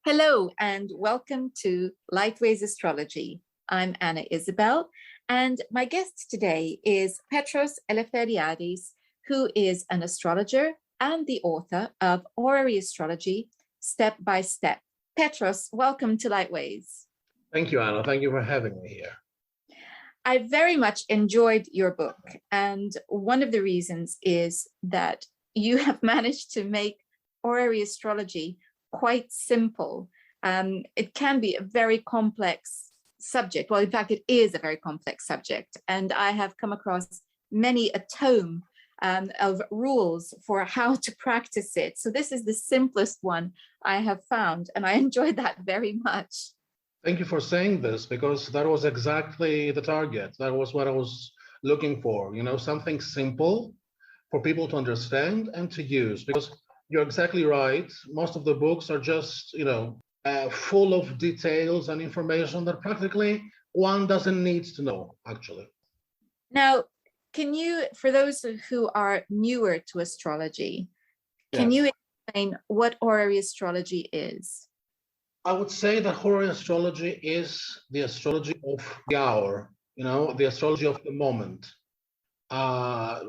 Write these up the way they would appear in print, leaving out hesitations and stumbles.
Hello and welcome to Lightways Astrology. I'm Isabel, and my guest today is Petros Eleftheriadis, who is an astrologer and the author of Horary Astrology, Step by Step. Petros, welcome to Lightways. Thank you, Anna. Thank you for having me here. I very much enjoyed your book, and one of the reasons is that you have managed to make Horary Astrology quite simple. It can be a very complex subject. Well, in fact, it is a very complex subject. And I have come across many a tome of rules for how to practice it. So this is the simplest one I have found, and I enjoyed that very much. Thank you for saying this, because that was exactly the target. That was what I was looking for, something simple for people to understand and to use, because you're exactly right. Most of the books are just, full of details and information that practically one doesn't need to know, actually. Now, can you, for those who are newer to astrology, can you explain what horary astrology is? I would say that horary astrology is the astrology of the hour, the astrology of the moment,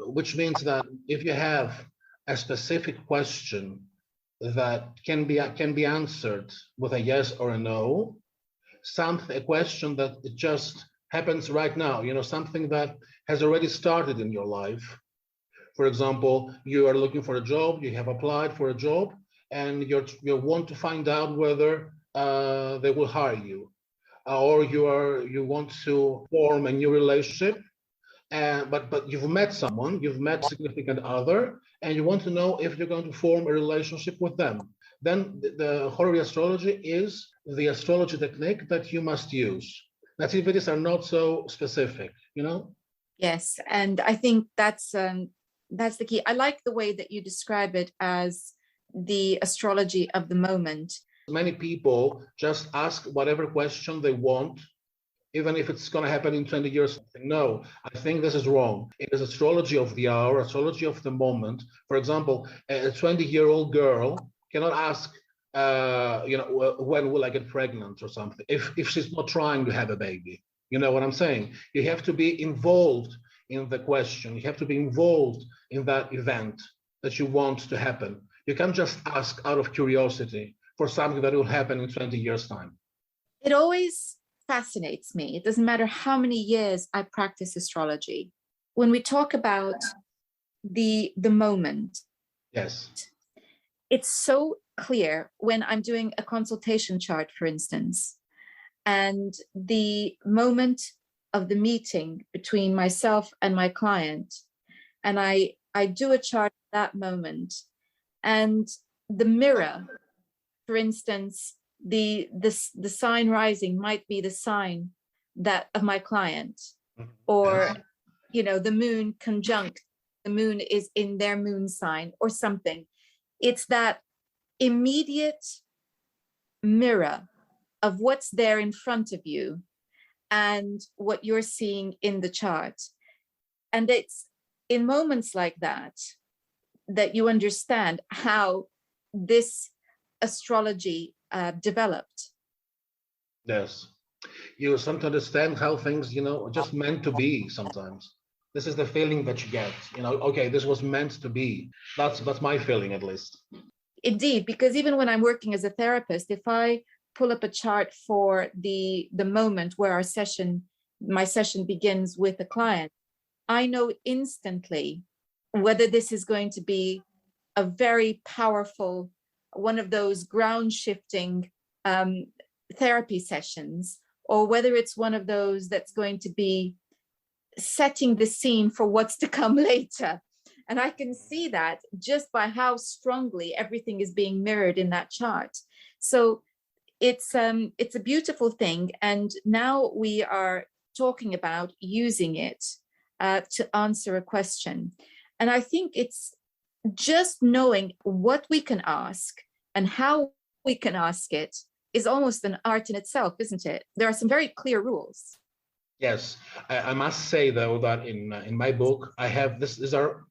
which means that if you have a specific question that can be answered with a yes or a no, a question that it just happens right now, something that has already started in your life. For example, you are looking for a job, you have applied for a job, and you want to find out whether they will hire you, or you want to form a new relationship. But you've met someone, you've met a significant other, and you want to know if you're going to form a relationship with them. Then the horary astrology is the astrology technique that you must use. Nativities are not so specific, Yes, and I think that's the key. I like the way that you describe it as the astrology of the moment. Many people just ask whatever question they want, even if it's going to happen in 20 years. No, I think this is wrong. It is astrology of the hour, astrology of the moment. For example, a 20-year-old girl cannot ask, when will I get pregnant or something, if she's not trying to have a baby. You know what I'm saying? You have to be involved in the question. You have to be involved in that event that you want to happen. You can't just ask out of curiosity for something that will happen in 20 years' time. It always fascinates me. It doesn't matter how many years I practice astrology. When we talk about the moment, yes, it's so clear when I'm doing a consultation chart, for instance, and the moment of the meeting between myself and my client, and I do a chart at that moment, and the mirror, for instance, the sign rising might be the sign that of my client, or the moon conjunct, the moon is in their moon sign or something. It's that immediate mirror of what's there in front of you and what you're seeing in the chart. And it's in moments like that that you understand how this astrology developed. Yes, you start to understand how things, are just meant to be sometimes. This is the feeling that you get, okay, this was meant to be. That's my feeling, at least. Indeed, because even when I'm working as a therapist, if I pull up a chart for the moment where my session begins with a client, I know instantly whether this is going to be a very powerful, one of those ground shifting therapy sessions, or whether it's one of those that's going to be setting the scene for what's to come later. And I can see that just by how strongly everything is being mirrored in that chart. So it's a beautiful thing. And now we are talking about using it to answer a question. And I think it's just knowing what we can ask and how we can ask it is almost an art in itself, isn't it? There are some very clear rules. Yes, I must say, though, that in my book, I have these are,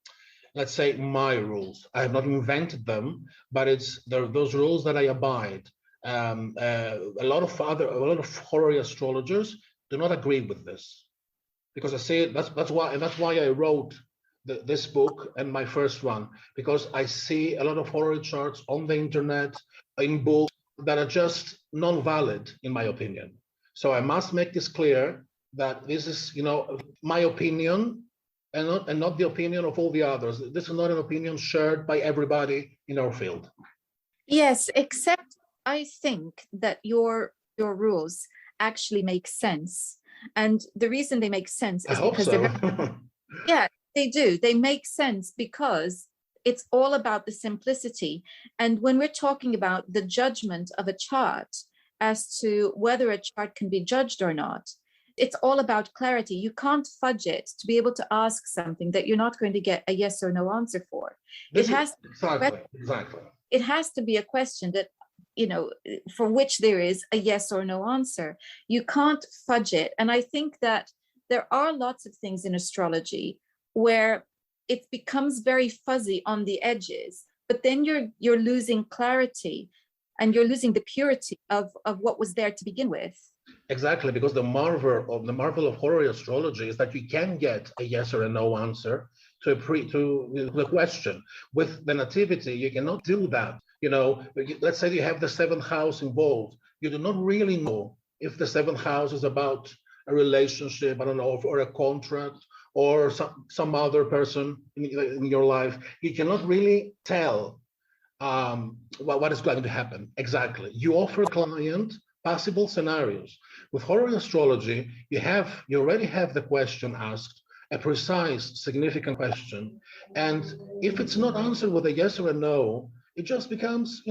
let's say, my rules. I have not invented them, but those rules that I abide. A lot of horary astrologers do not agree with this, because I say that's why I wrote this book and my first one, because I see a lot of horary charts on the internet, in books, that are just non-valid in my opinion. So I must make this clear that this is, my opinion and not the opinion of all the others. This is not an opinion shared by everybody in our field. Yes, except I think that your rules actually make sense. And the reason they make sense is because yeah, they do. They make sense because it's all about the simplicity. And when we're talking about the judgment of a chart as to whether a chart can be judged or not, it's all about clarity. You can't fudge it to be able to ask something that you're not going to get a yes or no answer for. Exactly. It has to be a question that, for which there is a yes or no answer. You can't fudge it. And I think that there are lots of things in astrology where it becomes very fuzzy on the edges, but then you're losing clarity and you're losing the purity of what was there to begin with. Exactly, because the marvel of horary astrology is that you can get a yes or a no answer to the question. With the nativity, you cannot do that. Let's say you have the seventh house involved. You do not really know if the seventh house is about a relationship, I don't know, or a contract, or some other person in your life. You cannot really tell what is going to happen exactly. You offer a client possible scenarios. With horary astrology, you already have the question asked, a precise, significant question, and if it's not answered with a yes or a no, it just becomes,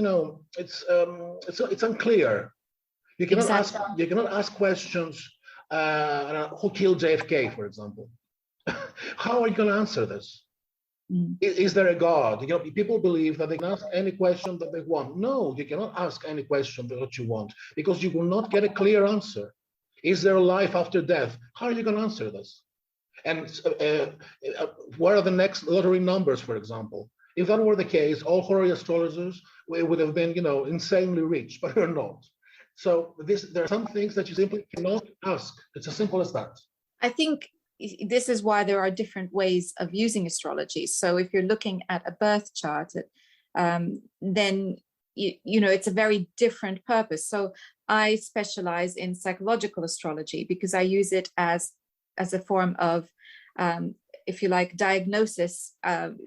it's unclear. You cannot ask questions. Who killed JFK, for example? How are you going to answer this? Is there a God? People believe that they can ask any question that they want. No, you cannot ask any question that you want, because you will not get a clear answer. Is there a life after death? How are you going to answer this? And what are the next lottery numbers, for example? If that were the case, all horary astrologers would have been, insanely rich, but they're not. So there are some things that you simply cannot ask. It's as simple as that. I think this is why there are different ways of using astrology. So if you're looking at a birth chart, then it's a very different purpose. So I specialize in psychological astrology because I use it as a form of, if you like, diagnosis,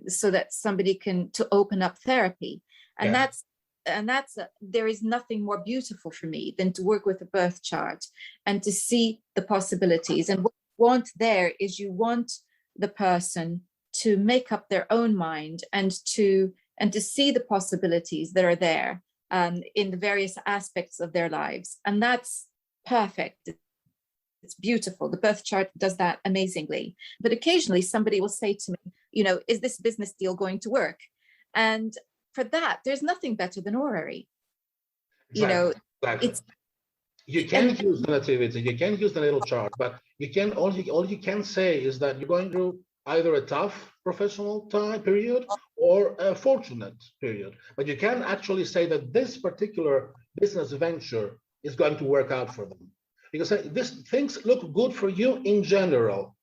so that somebody to open up therapy. And there is nothing more beautiful for me than to work with a birth chart and to see the possibilities. And what you want there is you want the person to make up their own mind and to see the possibilities that are there in the various aspects of their lives. And that's perfect. It's beautiful. The birth chart does that amazingly. But occasionally somebody will say to me, is this business deal going to work? And for that, there's nothing better than Horary. Exactly. You can use the nativity, you can use the natal chart, but all you can say is that you're going through either a tough professional time period or a fortunate period. But you can actually say that this particular business venture is going to work out for them. Because things look good for you in general.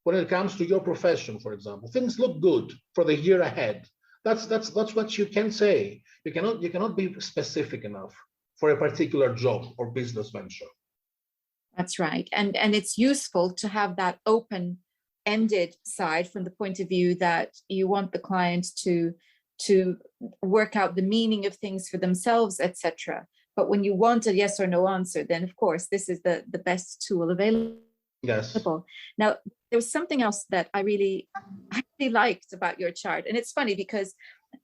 When it comes to your profession, for example, things look good for the year ahead. That's what you can say. You cannot be specific enough for a particular job or business venture. That's right. And it's useful to have that open-ended side from the point of view that you want the client to work out the meaning of things for themselves, etc. But when you want a yes or no answer, then of course this is the best tool available. Yes. Now, there was something else that I really liked about your chart. And it's funny because,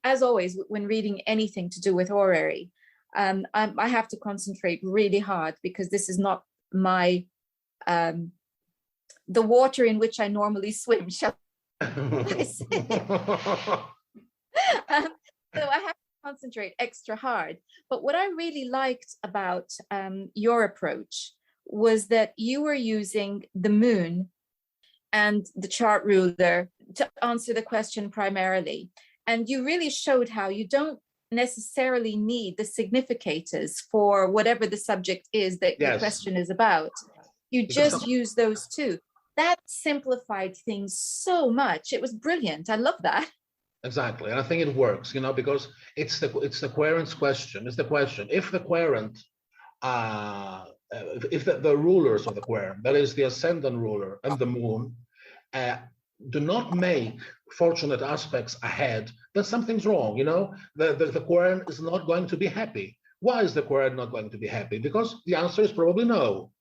as always, when reading anything to do with horary, I have to concentrate really hard because this is not the water in which I normally swim, shall I say. So I have to concentrate extra hard. But what I really liked about your approach was that you were using the moon and the chart ruler to answer the question primarily. And you really showed how you don't necessarily need the significators for whatever the subject is that the question is about. You just use those two. That simplified things so much. It was brilliant. I love that. Exactly, and I think it works, because it's the querent's question. It's the question: if the querent, if the rulers of the querent, that is the ascendant ruler and the moon, do not make fortunate aspects ahead, then something's wrong. The querent is not going to be happy. Why is the querent not going to be happy? Because the answer is probably no.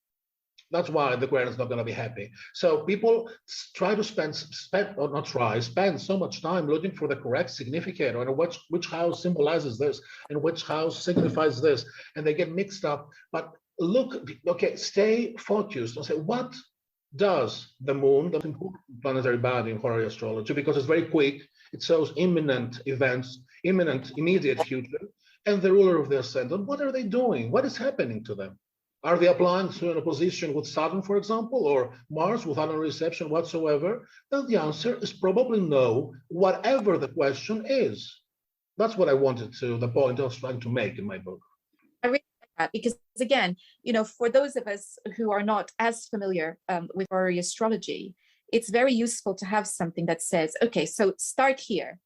That's why the querent is not going to be happy. So people try to spend so much time looking for the correct significator and which house symbolizes this and which house signifies this, and they get mixed up. But stay focused and say, what does the moon, the important planetary body in Horary astrology, because it's very quick, it shows imminent events, immediate future, and the ruler of the ascendant, what are they doing? What is happening to them? Are they applying to an opposition with Saturn, for example, or Mars without any reception whatsoever? Then the answer is probably no, whatever the question is. That's what I wanted to, the point I was trying to make in my book. I really like that because, again, for those of us who are not as familiar with Horary astrology, it's very useful to have something that says, okay, so start here,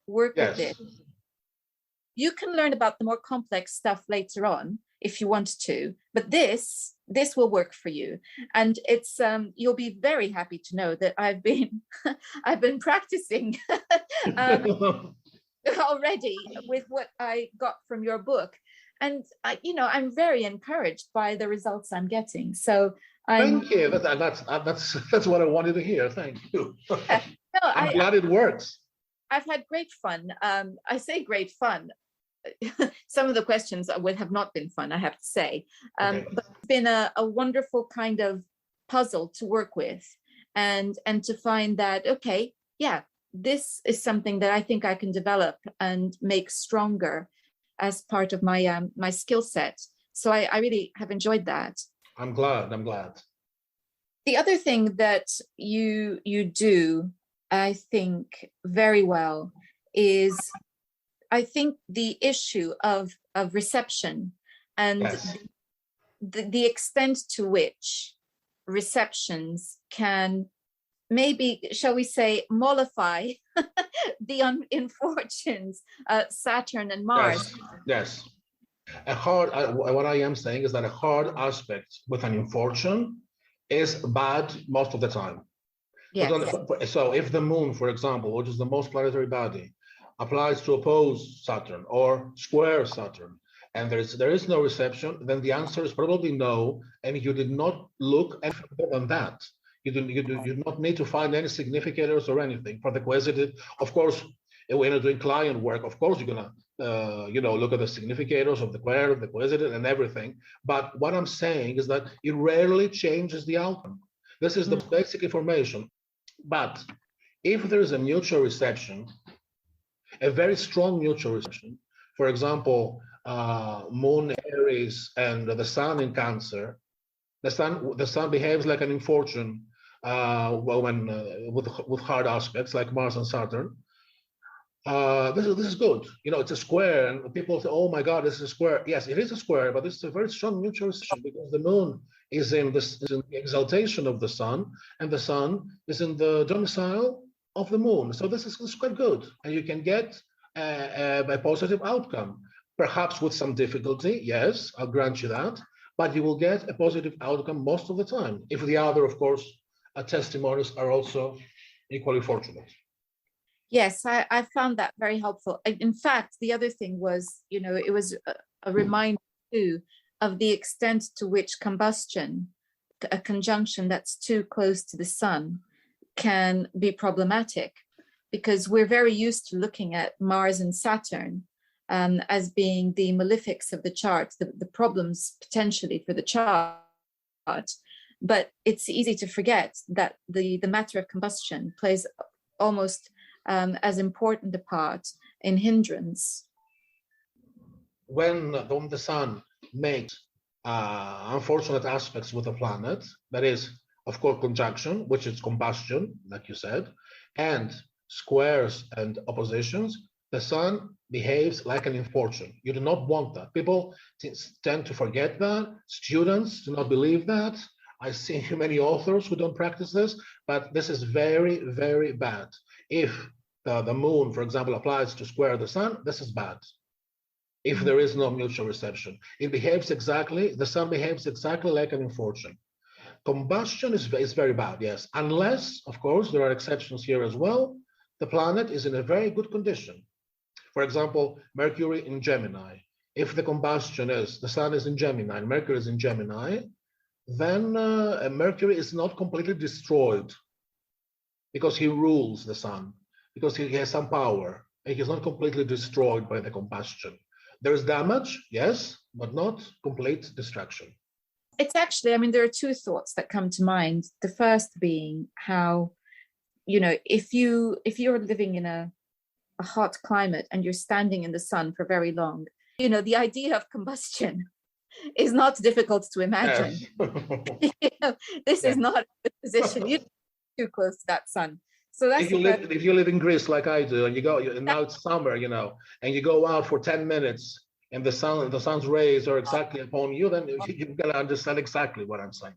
work with this. You can learn about the more complex stuff later on if you want to, but this will work for you. And it's you'll be very happy to know that I've been practicing already with what I got from your book, and I'm very encouraged by the results I'm getting. So thank you. That's what I wanted to hear. Thank you. I'm glad it works. I've had great fun. I say great fun. Some of the questions have not been fun, I have to say, but it's been a wonderful kind of puzzle to work with, and to find that, okay, yeah, this is something that I think I can develop and make stronger as part of my my skill set. So I really have enjoyed that. I'm glad. The other thing that you do, I think, very well is, I think, the issue of reception and the extent to which receptions can maybe, shall we say, mollify the infortunes, Saturn and Mars. Yes. What I am saying is that a hard aspect with an infortune is bad most of the time. Yes. So if the moon, for example, which is the most planetary body, applies to oppose Saturn or square Saturn, and there is no reception, then the answer is probably no, and you did not look any further than that. You do not need to find any significators or anything for the quasitive. Of course, when you're doing client work, of course you're gonna look at the significators of the quer, the quasitive, and everything. But what I'm saying is that it rarely changes the outcome. This is the basic information. But if there is a mutual reception, a very strong mutual reception, for example, Moon Aries and the Sun in Cancer, the Sun behaves like an infortune with hard aspects like Mars and Saturn. This is good. It's a square, and people say, "Oh my God, this is a square." Yes, it is a square, but it's a very strong mutual reception because the Moon is in the exaltation of the Sun, and the Sun is in the domicile of the Moon. So this is quite good, and you can get a positive outcome, perhaps with some difficulty. Yes, I'll grant you that, but you will get a positive outcome most of the time. If the other, of course, testimonies are also equally fortunate. Yes, I found that very helpful. In fact, the other thing was, it was a reminder too of the extent to which combustion, a conjunction that's too close to the Sun, can be problematic, because we're very used to looking at Mars and Saturn as being the malefics of the chart, the problems potentially for the chart. But it's easy to forget that the matter of combustion plays almost as important a part in hindrance. When the Sun makes unfortunate aspects with a planet, that is, of course, conjunction, which is combustion, like you said, and squares and oppositions, the sun behaves like an infortune. You do not want that. People tend to forget that. Students do not believe that. I see many authors who don't practice this, but this is very, very bad. If the moon, for example, applies to square the sun, this is bad. If there is no mutual reception, it behaves exactly, the sun behaves exactly like an infortune. Combustion is very bad, yes, unless, of course, there are exceptions here as well. The planet is in a very good condition. For example, Mercury in Gemini. If the combustion is, the sun is in Gemini and Mercury is in Gemini, then Mercury is not completely destroyed because he rules the sun, because he has some power, and he's not completely destroyed by the combustion. There is damage, yes, but not complete destruction. It's actually, I mean, there are two thoughts that come to mind. The first being how, if you're living in a hot climate and you're standing in the sun for very long, the idea of combustion is not difficult to imagine. Yes. This is not a position. You're too close to that sun. So that's if you live in Greece like I do, and now it's summer, and you go out for 10 minutes and the sun's rays are exactly upon you, then you've got to understand exactly what I'm saying.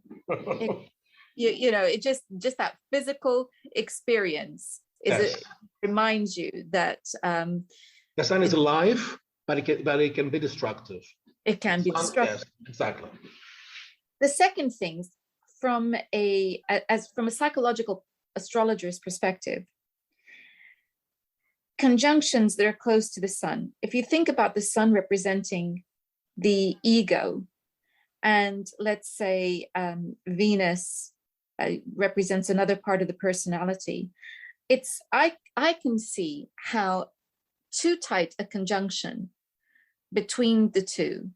It just that physical experience it reminds you that the sun is alive, but it can be destructive. It can be destructive. Yes, exactly. The second thing, from a psychological astrologer's perspective, conjunctions that are close to the sun. If you think about the sun representing the ego, and let's say Venus represents another part of the personality, I can see how too tight a conjunction between the two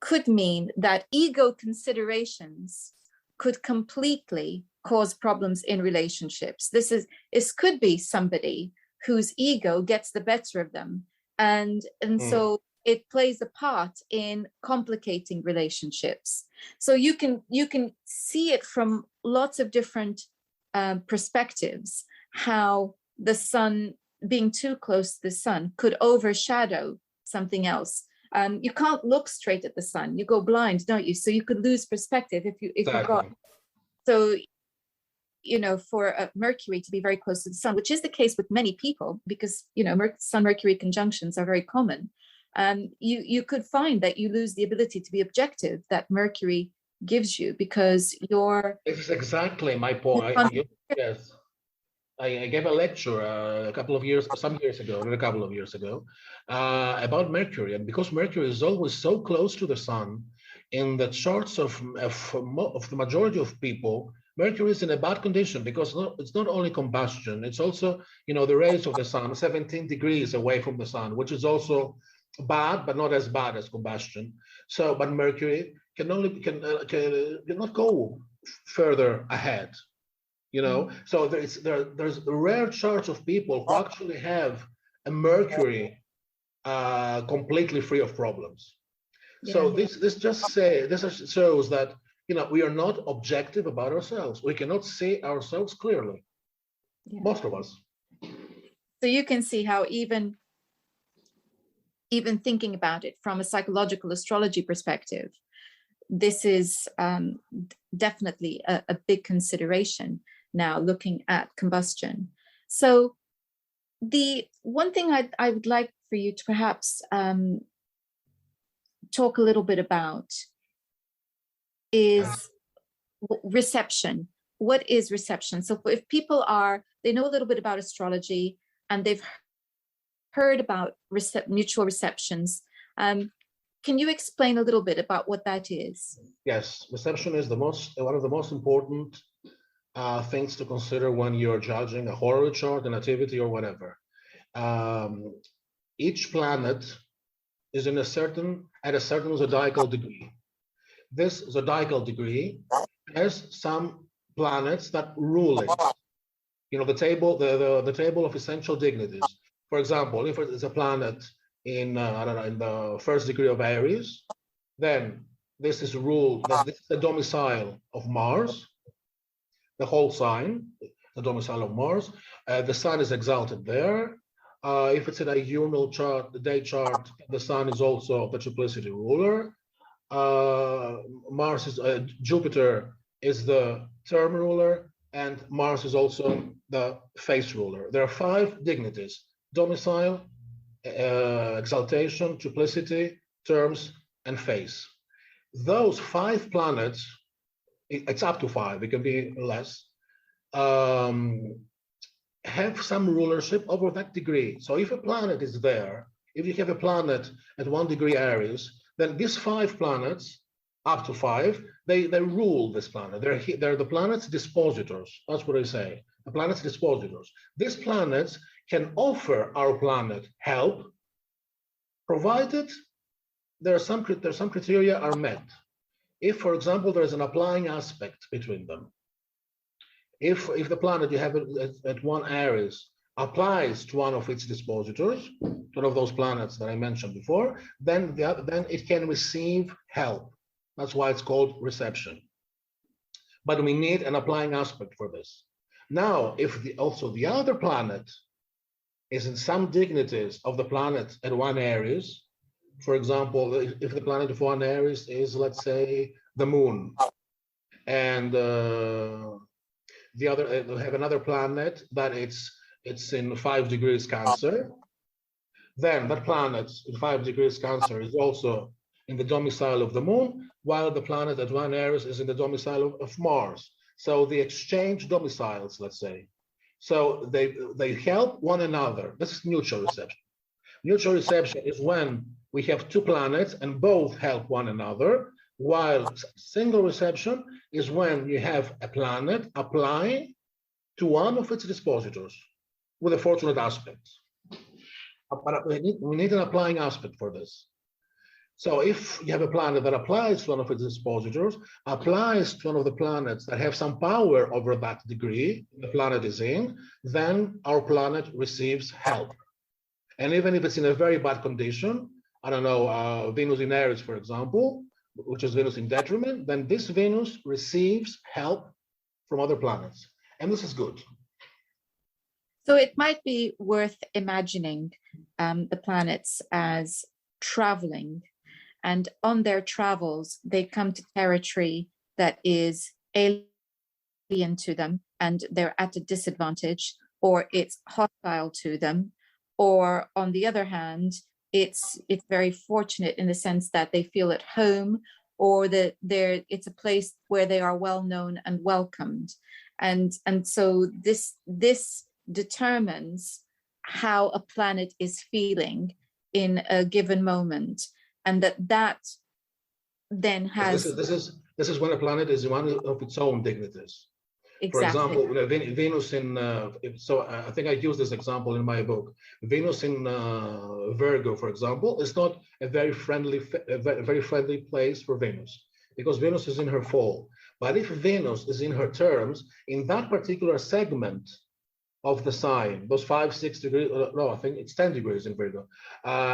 could mean that ego considerations could completely cause problems in relationships. This could be somebody whose ego gets the better of them, and so it plays a part in complicating relationships. So you can see it from lots of different perspectives, how the sun, being too close to the sun, could overshadow something else. You can't look straight at the sun; you go blind, don't you? So you could lose perspective if you got. So, for Mercury to be very close to the sun, which is the case with many people, because Sun-Mercury conjunctions are very common. You could find that you lose the ability to be objective that Mercury gives you, because you're. This is exactly my point. Yes. I gave a lecture some years ago, about Mercury, and because Mercury is always so close to the sun, in the charts of the majority of people, Mercury is in a bad condition, because it's not only combustion, it's also the rays of the sun 17 degrees away from the sun, which is also bad, but not as bad as combustion. So, but Mercury cannot go further ahead. So there's rare charts of people who actually have a Mercury completely free of problems. Yeah. So this shows that we are not objective about ourselves. We cannot see ourselves clearly. Yeah. Most of us. So you can see how even thinking about it from a psychological astrology perspective, this is definitely a big consideration now, looking at combustion. So the one thing I would like for you to perhaps talk a little bit about is reception. What is reception? So if people they know a little bit about astrology and they've heard about mutual receptions, can you explain a little bit about what that is? Yes, reception is one of the most important things to consider when you're judging a horary chart, a nativity, or whatever. Each planet is at a certain zodiacal degree. This zodiacal degree has some planets that rule it. The table of essential dignities. For example, if it's a planet in the first degree of Aries, then this is ruled. This is the domicile of Mars. The whole sign, the domicile of Mars. The sun is exalted there. If it's in a diurnal chart, the day chart, the sun is also the triplicity ruler. Jupiter is the term ruler, and Mars is also the face ruler. There are 5 dignities: domicile, exaltation, triplicity, terms, and face. Those 5 planets, it's up to 5, it can be less, have some rulership over that degree. So if a planet is there, if you have a planet at 1 degree Aries, then these 5 planets, up to 5, they rule this planet. They're the planet's dispositors. That's what I say. The planet's dispositors. These planets can offer our planet help, provided there's some criteria are met. If, for example, there is an applying aspect between them. If the planet you have at 1 Aries applies to one of its dispositors, one of those planets that I mentioned before, then it can receive help. That's why it's called reception. But we need an applying aspect for this. Now, if also the other planet is in some dignities of the planet at 1 Aries, for example, if the planet of 1 Aries is, let's say, the moon, and the other have another planet that it's in 5 degrees Cancer, then that planet in 5 degrees Cancer is also in the domicile of the moon, while the planet at 1 Aries is in the domicile of Mars. So they exchange domiciles, let's say. So they help one another. This is mutual reception. Mutual reception is when we have 2 planets and both help one another, while single reception is when you have a planet applying to one of its dispositors with a fortunate aspect. But we need an applying aspect for this. So if you have a planet that applies to one of its dispositors, applies to one of the planets that have some power over that degree the planet is in, then our planet receives help. And even if it's in a very bad condition, I don't know, Venus in Aries, for example, which is Venus in detriment, then this Venus receives help from other planets. And this is good. So it might be worth imagining the planets as traveling, and on their travels, they come to territory that is alien to them, and they're at a disadvantage, or it's hostile to them, or on the other hand, it's very fortunate in the sense that they feel at home, or that it's a place where they are well known and welcomed, and so this determines how a planet is feeling in a given moment, and that then has this is when a planet is one of its own dignities. Exactly. For example, Venus in I think I use this example in my book. Venus in Virgo, for example, is not a very friendly place for Venus, because Venus is in her fall. But if Venus is in her terms in that particular segment of the sign, those 5-6 degrees, no, I think it's 10 degrees in Virgo,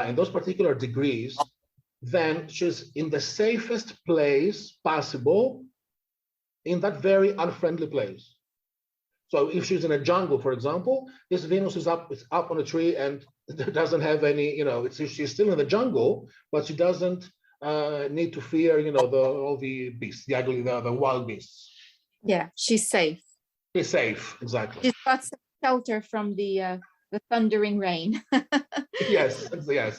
in those particular degrees, then she's in the safest place possible in that very unfriendly place. So if she's in a jungle, for example, this Venus is up on a tree and doesn't have any, she's still in the jungle, but she doesn't need to fear, all the beasts, the wild beasts. Yeah, she's safe. She's safe, exactly. She's got some shelter from the thundering rain. yes,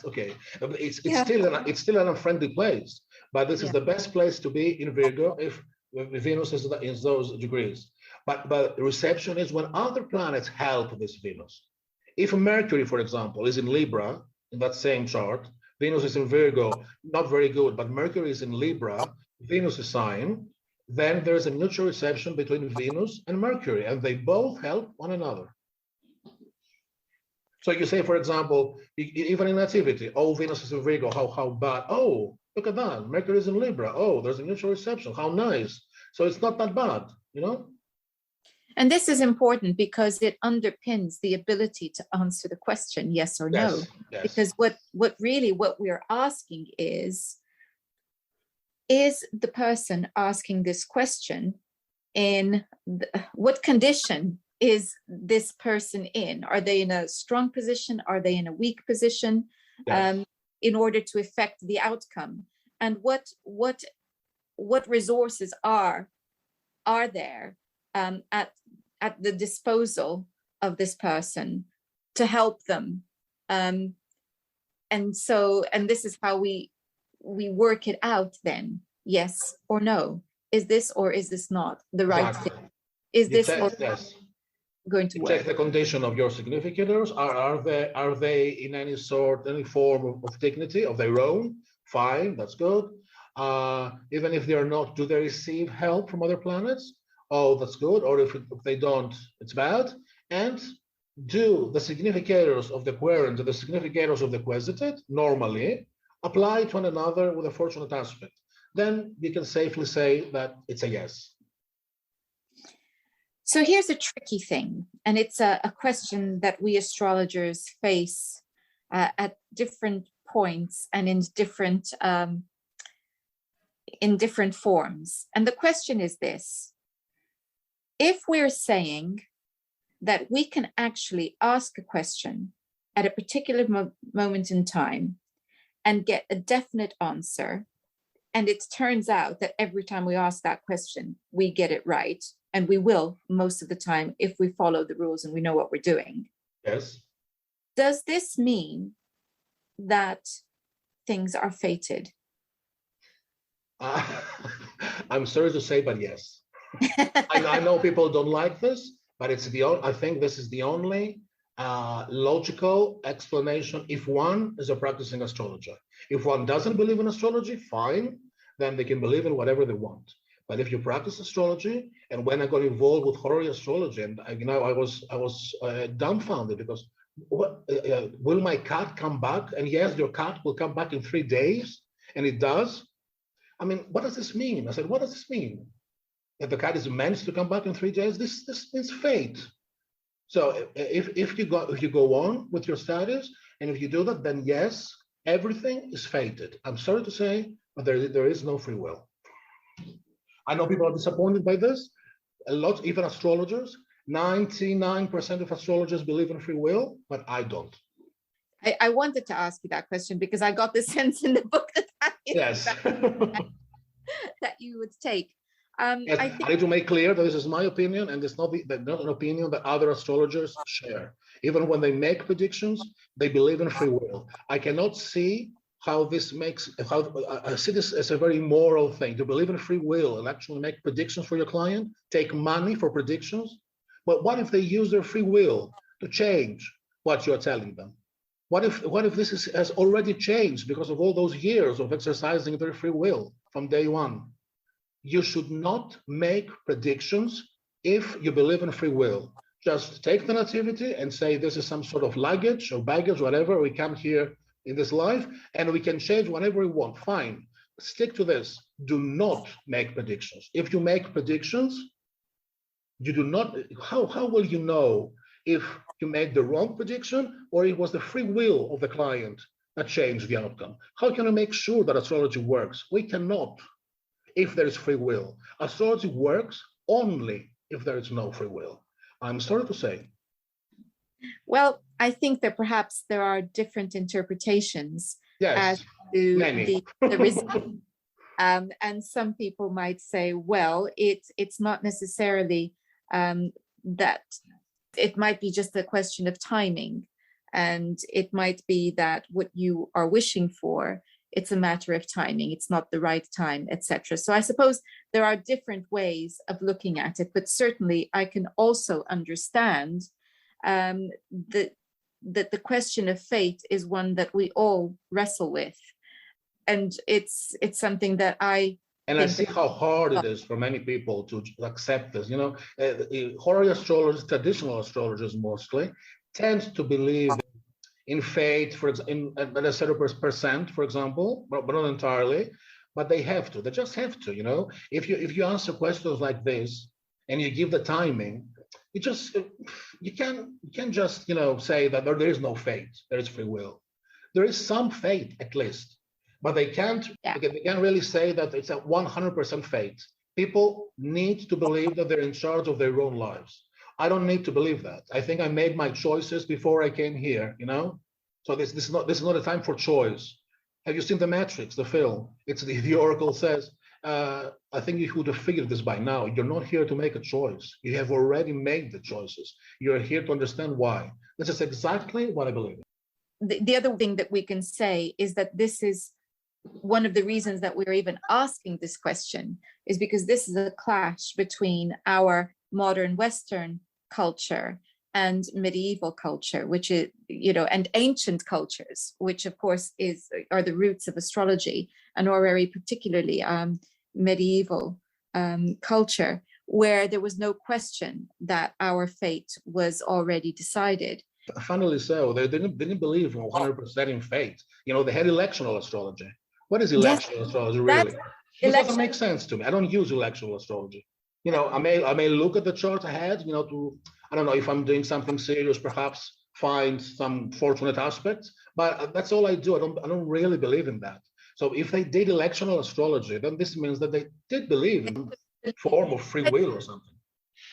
okay. It's still an unfriendly place, but this is the best place to be in Virgo if Venus is in those degrees. But reception is when other planets help this Venus. If Mercury, for example, is in Libra, in that same chart, Venus is in Virgo, not very good, but Mercury is in Libra, Venus is sign, then there's a mutual reception between Venus and Mercury, and they both help one another. So you say, for example, even in nativity, oh, Venus is in Virgo, how bad? Oh, look at that, Mercury is in Libra. Oh, there's a mutual reception, how nice. So it's not that bad, And this is important because it underpins the ability to answer the question, yes or no. Yes. Because what we're asking is the person asking this question in what condition is this person in? Are they in a strong position? Are they in a weak position? Yes. In order to affect the outcome? And what resources are there at the disposal of this person to help them? And this is how we work it out then. Yes or no? Is this or is this not the right thing? Is this going to work? Check the condition of your significators. Are they in any form of dignity of their own? Fine, that's good. Even if they are not, do they receive help from other planets? Oh, that's good. Or if they don't, it's bad. And do the significators of the querent and the significators of the quesitate normally apply to one another with a fortunate aspect? Then you can safely say that it's a yes. So here's a tricky thing, and it's a question that we astrologers face at different points and in different forms. And the question is this: if we're saying that we can actually ask a question at a particular moment in time and get a definite answer, and it turns out that every time we ask that question, we get it right, and we will most of the time if we follow the rules and we know what we're doing. Yes. Does this mean that things are fated? I'm sorry to say, but yes. I know people don't like this, but I think this is the only logical explanation if one is a practicing astrologer. If one doesn't believe in astrology, fine, then they can believe in whatever they want. But if you practice astrology, and when I got involved with Horary astrology, and I was dumbfounded because will my cat come back? And yes, your cat will come back in 3 days, and it does. I mean, what does this mean? I said, what does this mean? That the cat is meant to come back in 3 days? This means fate. So if you go on with your studies, and if you do that, then yes, everything is fated. I'm sorry to say, but there is no free will. I know people are disappointed by this. A lot, even astrologers, 99% of astrologers believe in free will, but I don't. I wanted to ask you that question because I got the sense in the book that that you would take. Yes, I need to make clear that this is my opinion, and it's not an opinion that other astrologers share. Even when they make predictions, they believe in free will. I cannot see how this makes, I see this as a very immoral thing, to believe in free will and actually make predictions for your client, take money for predictions. But what if they use their free will to change what you're telling them? What if this has already changed because of all those years of exercising their free will from day one? You should not make predictions if you believe in free will. Just take the nativity and say this is some sort of luggage or baggage, whatever. We come here in this life and we can change whatever we want. Fine. Stick to this. Do not make predictions. If you make predictions, you do not. How will you know if you made the wrong prediction or it was the free will of the client that changed the outcome? How can we make sure that astrology works? We cannot. If there is free will. Astrology works only if there is no free will. I'm sorry to say. Well, I think that perhaps there are different interpretations as to the result. And some people might say, well, it's not necessarily that it might be just a question of timing. And it might be that what you are wishing for, it's a matter of timing. It's not the right time, etc. So I suppose there are different ways of looking at it, but certainly I can also understand that the question of fate is one that we all wrestle with, and it's something that I see how hard it is for many people to accept this. You know, Horary astrologers, traditional astrologers mostly, tend to believe in fate, at a certain percent, for example, but not entirely. But they have to. They just have to. You know, if you answer questions like this and you give the timing, you can't just say that there is no fate. There is free will. There is some fate at least, but they can't really say that it's a 100% fate. People need to believe that they're in charge of their own lives. I don't need to believe that. I think I made my choices before I came here, you know? So this is not a time for choice. Have you seen The Matrix, the film? It's the Oracle says, I think you would have figured this by now. You're not here to make a choice. You have already made the choices. You're here to understand why. This is exactly what I believe in. The other thing that we can say is that this is one of the reasons that we're even asking this question, is because this is a clash between our modern Western culture and medieval culture, which is, you know, and ancient cultures, which of course are the roots of astrology, and horary particularly medieval culture, where there was no question that our fate was already decided. Funnily so, they didn't believe 100% in fate. You know, they had electional astrology. What is electional astrology really? It doesn't make sense to me. I don't use electional astrology. You know, I may look at the chart ahead, you know, to, I don't know, if I'm doing something serious, perhaps find some fortunate aspects, but that's all I do. I don't really believe in that. So if they did electional astrology, then this means that they did believe in a form of free will or something.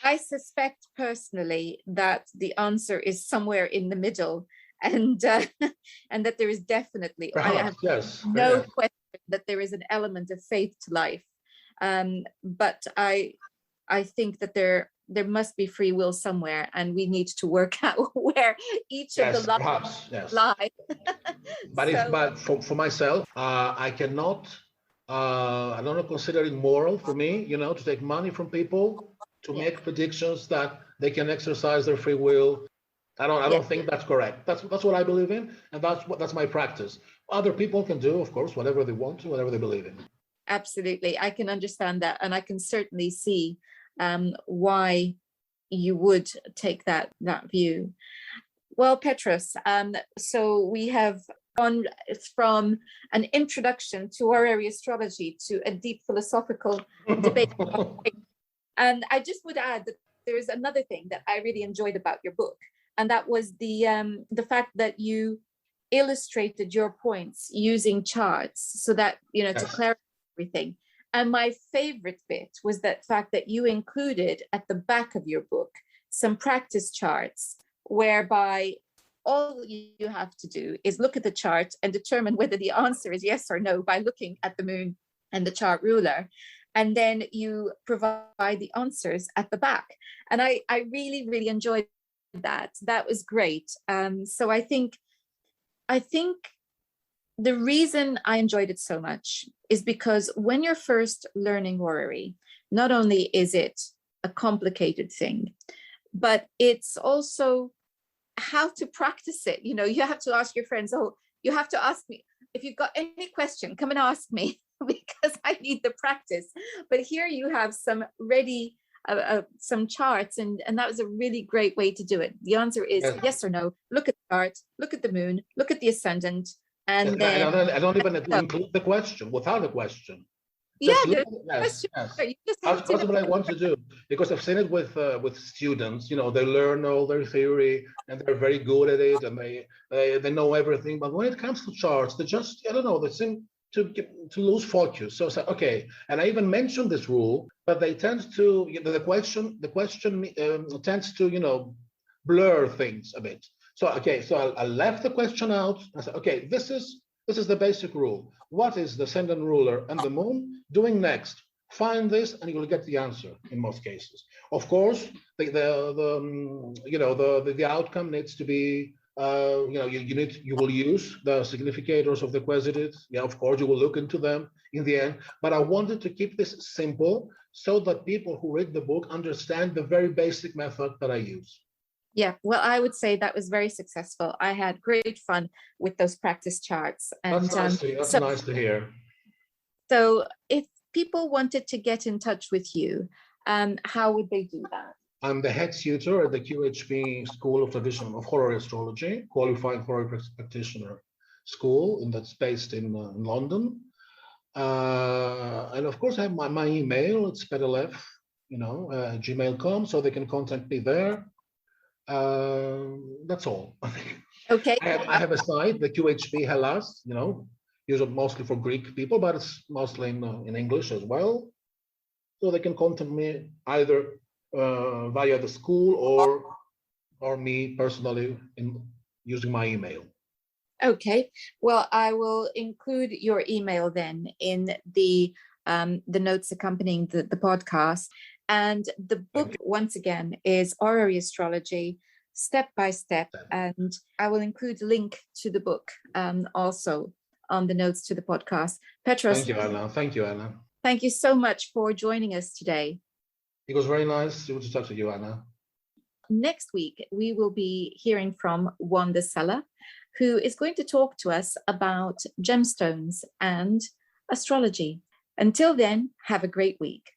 I suspect personally that the answer is somewhere in the middle, and that there is definitely, perhaps, yes, no question that there is an element of faith to life. But I think that there must be free will somewhere, and we need to work out where each of the lines lie. But for myself, I cannot. I don't consider it moral for me, you know, to take money from people to make predictions that they can exercise their free will. I don't think that's correct. That's what I believe in, and that's my practice. Other people can do, of course, whatever they want to, whatever they believe in. Absolutely, I can understand that, and I can certainly see why you would take that view. Well, Petros, so we have gone from an introduction to horary astrology to a deep philosophical debate. And I just would add that there is another thing that I really enjoyed about your book, and that was the fact that you illustrated your points using charts, so that, you know, to clarify everything. And my favorite bit was that fact that you included at the back of your book some practice charts, whereby all you have to do is look at the chart and determine whether the answer is yes or no by looking at the moon and the chart ruler. And then you provide the answers at the back. And I really, really enjoyed that. That was great. So I think the reason I enjoyed it so much is because when you're first learning horary, not only is it a complicated thing, but it's also how to practice it. You know, you have to ask your friends, oh, you have to ask me, if you've got any question, come and ask me, because I need the practice. But here you have some ready, some charts, and that was a really great way to do it. The answer is yes or no. Look at the chart, look at the moon, look at the ascendant, and then I don't even include the question without a question. That's what I want to do, because I've seen it with students. You know, they learn all their theory and they're very good at it, and they know everything. But when it comes to charts, they just, I don't know, they seem to lose focus. So okay, and I even mentioned this rule, but they tend to, you know, the question tends to, you know, blur things a bit. So okay, so I left the question out. I said, okay, this is the basic rule. What is the ascendant ruler and the moon doing next? Find this, and you will get the answer in most cases. Of course, the outcome needs to be, you will use the significators of the quaesitive. Yeah, of course, you will look into them in the end. But I wanted to keep this simple so that people who read the book understand the very basic method that I use. Yeah, well, I would say that was very successful. I had great fun with those practice charts. And that's nice to hear. So if people wanted to get in touch with you, how would they do that? I'm the head tutor at the QHP School of Traditional of Horary Astrology, qualified horary practitioner school, that's based in London. And of course, I have my email. It's petalef, gmail.com, so they can contact me there. That's all. Okay. I have a site, the QHP Hellas, used mostly for Greek people, but it's mostly in English as well. So they can contact me either via the school or me personally in using my email. Okay, well, I will include your email then in the notes accompanying the podcast. And the book, once again, is Horary Astrology, Step by Step. And I will include a link to the book also on the notes to the podcast. Petros. Thank you, Anna. Thank you, Anna. Thank you so much for joining us today. It was very nice to talk to you, Anna. Next week, we will be hearing from Wanda Sella, who is going to talk to us about gemstones and astrology. Until then, have a great week.